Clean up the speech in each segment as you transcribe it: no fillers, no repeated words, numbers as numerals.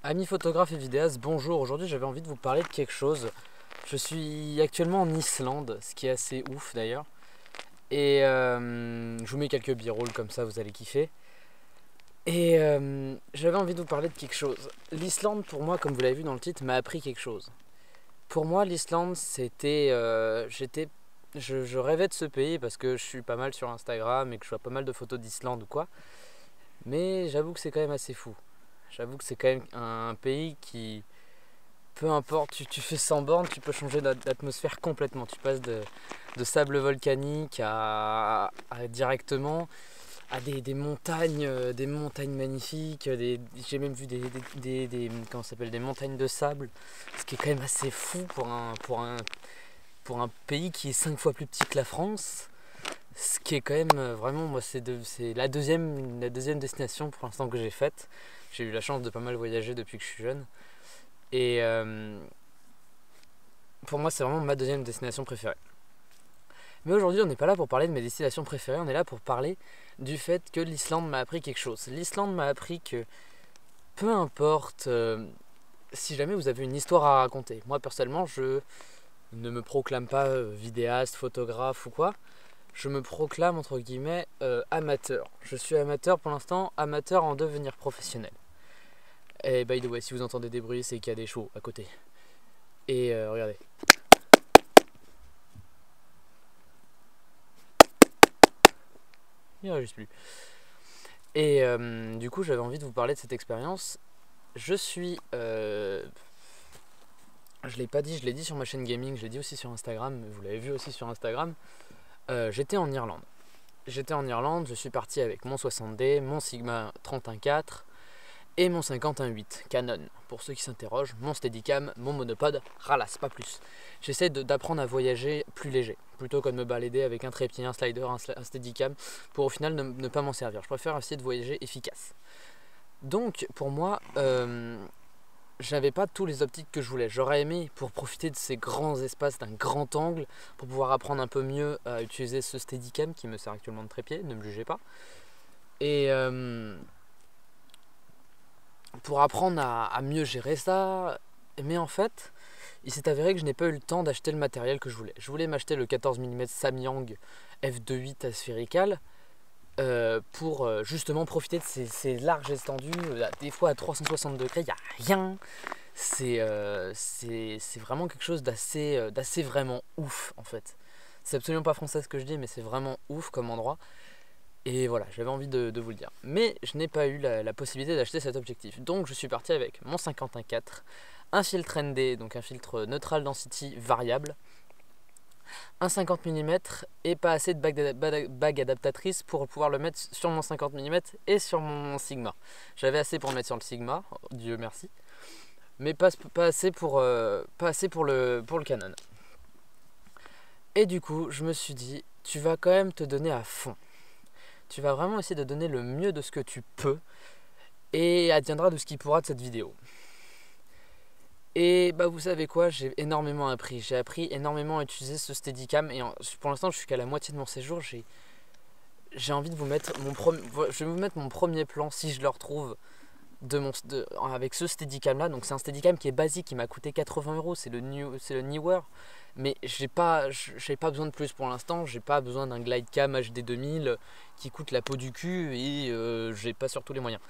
Amis photographes et vidéastes, bonjour. Aujourd'hui j'avais envie de vous parler de quelque chose. Je suis actuellement en Islande, ce qui est assez ouf d'ailleurs. Et je vous mets quelques b-rolls comme ça, vous allez kiffer. Et j'avais envie de vous parler de quelque chose. L'Islande pour moi, comme vous l'avez vu dans le titre, m'a appris quelque chose. Pour moi l'Islande c'était... je rêvais de ce pays parce que je suis pas mal sur Instagram et que je vois pas mal de photos d'Islande ou quoi. Mais j'avoue que c'est quand même assez fou. J'avoue que c'est quand même un pays qui, peu importe, tu fais sans borne, tu peux changer d'atmosphère complètement. Tu passes de sable volcanique à directement à des montagnes magnifiques. J'ai même vu comment ça s'appelle, des montagnes de sable, ce qui est quand même assez fou pour un pays qui est 5 fois plus petit que la France. Ce qui est quand même vraiment, moi, c'est la deuxième destination pour l'instant que j'ai faite. J'ai eu la chance de pas mal voyager depuis que je suis jeune. Et pour moi, c'est vraiment ma deuxième destination préférée. Mais aujourd'hui, on n'est pas là pour parler de mes destinations préférées, on est là pour parler du fait que l'Islande m'a appris quelque chose. L'Islande m'a appris que peu importe si jamais vous avez une histoire à raconter. Moi, personnellement, je ne me proclame pas vidéaste, photographe ou quoi. Je me proclame entre guillemets amateur. Je suis amateur pour l'instant, amateur en devenir professionnel. Et by the way, si vous entendez des bruits, c'est qu'il y a des chevaux à côté. Et regardez. Il ne réagisse plus. Et du coup, j'avais envie de vous parler de cette expérience. Je suis... je l'ai pas dit, je l'ai dit sur ma chaîne gaming, je l'ai dit aussi sur Instagram, vous l'avez vu aussi sur Instagram. J'étais en Irlande. Je suis parti avec mon 60D, mon Sigma 31.4 et mon 51.8 Canon. Pour ceux qui s'interrogent, mon Steadicam, mon monopode, ralasse, pas plus. J'essaie d'apprendre à voyager plus léger, plutôt que de me balader avec un trépied, un slider, un Steadicam, pour au final ne pas m'en servir. Je préfère essayer de voyager efficace. Donc pour moi, j'avais pas tous les optiques que je voulais. J'aurais aimé pour profiter de ces grands espaces d'un grand angle, pour pouvoir apprendre un peu mieux à utiliser ce Steadicam qui me sert actuellement de trépied, ne me jugez pas. Et pour apprendre à mieux gérer ça, mais en fait, il s'est avéré que je n'ai pas eu le temps d'acheter le matériel que je voulais. Je voulais m'acheter le 14 mm Samyang f2.8 asphérical pour justement profiter de ces larges étendues, des fois à 360 degrés, il n'y a rien. C'est vraiment quelque chose d'assez vraiment ouf en fait. C'est absolument pas français ce que je dis, mais c'est vraiment ouf comme endroit. Et voilà, j'avais envie de vous le dire. Mais je n'ai pas eu la possibilité d'acheter cet objectif. Donc je suis parti avec mon 51.4, un filtre ND, donc un filtre neutral density variable, un 50 mm et pas assez de bague adaptatrice pour pouvoir le mettre sur mon 50 mm et sur mon Sigma. J'avais assez pour le mettre sur le Sigma, Dieu merci, mais pas assez pour le Canon. Et du coup, je me suis dit, tu vas quand même te donner à fond. Tu vas vraiment essayer de donner le mieux de ce que tu peux et adviendra de ce qui pourra de cette vidéo. Et bah vous savez quoi, j'ai énormément appris. J'ai appris énormément à utiliser ce Steadicam et pour l'instant je suis qu'à la moitié de mon séjour. J'ai envie de vous mettre je vais vous mettre mon premier plan si je le retrouve avec ce Steadicam là. Donc c'est un Steadicam qui est basique, qui m'a coûté 80 €, c'est le Neewer. Mais j'ai pas besoin de plus pour l'instant. J'ai pas besoin d'un Glidecam HD 2000 qui coûte la peau du cul et j'ai pas surtout les moyens.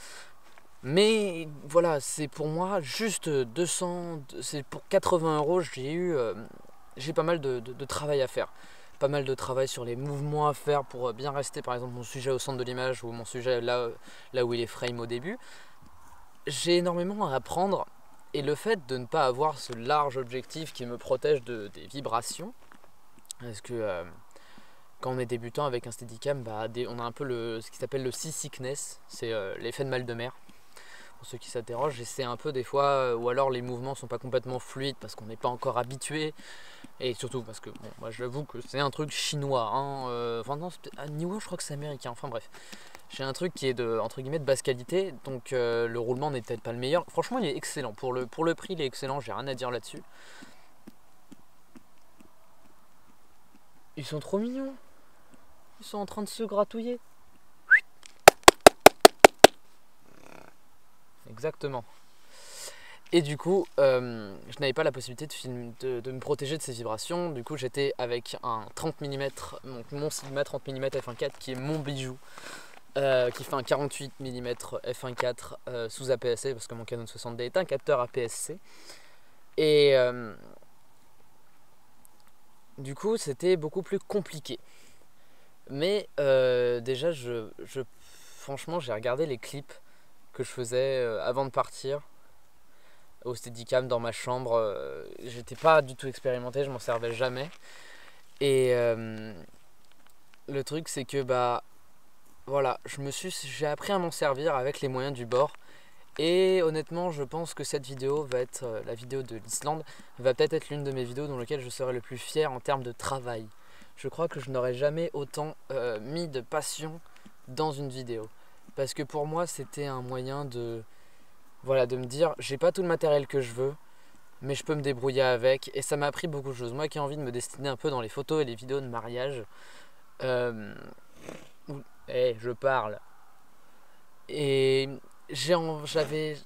Mais voilà, c'est pour moi juste 200, c'est pour 80 €, j'ai pas mal de travail à faire. Pas mal de travail sur les mouvements à faire pour bien rester par exemple mon sujet au centre de l'image ou mon sujet là où il est frame au début. J'ai énormément à apprendre et le fait de ne pas avoir ce large objectif qui me protège des vibrations, parce que quand on est débutant avec un Steadicam, on a un peu ce qui s'appelle le seasickness, c'est l'effet de mal de mer. Pour ceux qui s'interrogent, j'essaie un peu des fois, ou alors les mouvements sont pas complètement fluides parce qu'on n'est pas encore habitué, et surtout parce que bon, moi j'avoue que c'est un truc chinois, hein, enfin non, à niveau je crois que c'est américain, enfin bref. J'ai un truc qui est entre guillemets de basse qualité, donc le roulement n'est peut-être pas le meilleur. Franchement il est excellent, pour le prix il est excellent, j'ai rien à dire là-dessus. Ils sont trop mignons, ils sont en train de se gratouiller. Exactement. Et du coup, je n'avais pas la possibilité de me protéger de ces vibrations. Du coup, j'étais avec un 30 mm, donc mon Sigma 30 mm f1.4 qui est mon bijou, qui fait un 48 mm f1.4 sous APS-C parce que mon Canon 60D est un capteur APS-C. Et du coup, c'était beaucoup plus compliqué. Mais déjà, franchement, j'ai regardé les clips que je faisais avant de partir au Steadicam dans ma chambre. J'étais pas du tout expérimenté, je m'en servais jamais. Et le truc, c'est que voilà, j'ai appris à m'en servir avec les moyens du bord. Et honnêtement, je pense que cette vidéo va être la vidéo de l'Islande, va peut-être être l'une de mes vidéos dans lesquelles je serai le plus fier en termes de travail. Je crois que je n'aurais jamais autant mis de passion dans une vidéo. Parce que pour moi, c'était un moyen de me dire, j'ai pas tout le matériel que je veux, mais je peux me débrouiller avec. Et ça m'a appris beaucoup de choses. Moi qui ai envie de me destiner un peu dans les photos et les vidéos de mariage, je parle. Et j'avais...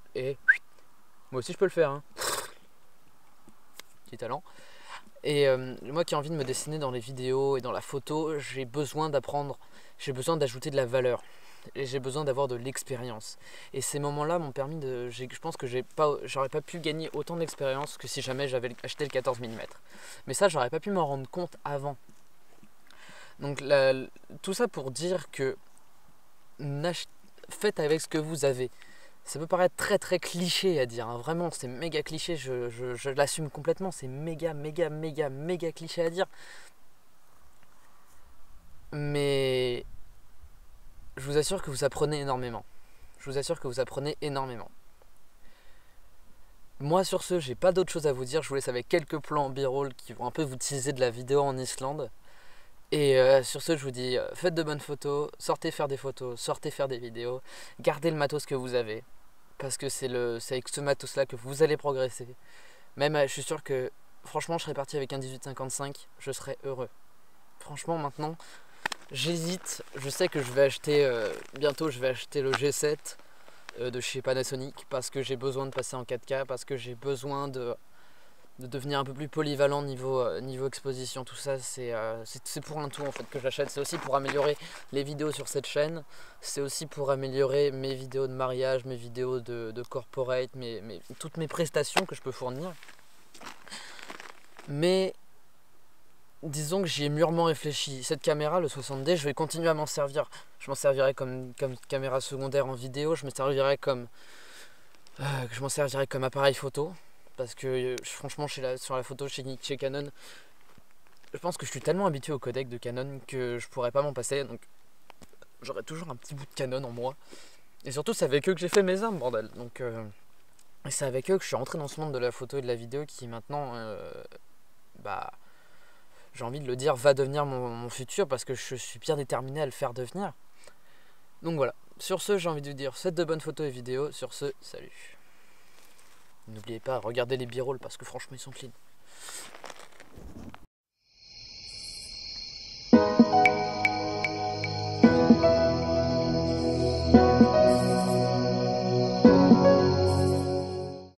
moi aussi je peux le faire, hein. Petit talent. Et moi qui ai envie de me dessiner dans les vidéos et dans la photo, j'ai besoin d'ajouter de la valeur. Et j'ai besoin d'avoir de l'expérience. Et ces moments-là m'ont permis je pense que j'aurais pas pu gagner autant d'expérience que si jamais j'avais acheté le 14 mm. Mais ça, j'aurais pas pu m'en rendre compte avant. Donc tout ça pour dire que faites avec ce que vous avez. Ça peut paraître très très cliché à dire, hein. Vraiment c'est méga cliché, je l'assume complètement, c'est méga cliché à dire. Mais je vous assure que vous apprenez énormément. Moi sur ce, j'ai pas d'autre chose à vous dire, je vous laisse avec quelques plans b-roll qui vont un peu vous teaser de la vidéo en Islande. Et sur ce, je vous dis, faites de bonnes photos, sortez faire des photos, sortez faire des vidéos, gardez le matos que vous avez. Parce que c'est avec ce matos-là que vous allez progresser. Même, je suis sûr que, franchement, je serais parti avec un 1855, je serais heureux. Franchement, maintenant, j'hésite. Je sais que bientôt, je vais acheter le G7 de chez Panasonic parce que j'ai besoin de passer en 4K, parce que j'ai besoin de devenir un peu plus polyvalent niveau exposition. Tout ça, c'est pour un tout en fait que j'achète. C'est aussi pour améliorer les vidéos sur cette chaîne. C'est aussi pour améliorer mes vidéos de mariage, mes vidéos de corporate, toutes mes prestations que je peux fournir. Mais disons que j'y ai mûrement réfléchi. Cette caméra, le 60D, je vais continuer à m'en servir. Je m'en servirai comme caméra secondaire en vidéo. Je m'en servirai comme appareil photo. Parce que franchement, sur la photo chez Canon, je pense que je suis tellement habitué au codec de Canon que je pourrais pas m'en passer. Donc j'aurai toujours un petit bout de Canon en moi. Et surtout, c'est avec eux que j'ai fait mes armes, bordel. Donc c'est avec eux que je suis rentré dans ce monde de la photo et de la vidéo qui maintenant, j'ai envie de le dire, va devenir mon futur parce que je suis bien déterminé à le faire devenir. Donc voilà. Sur ce, j'ai envie de vous dire, faites de bonnes photos et vidéos. Sur ce, salut. N'oubliez pas, regardez les b-rolls parce que franchement ils sont clean.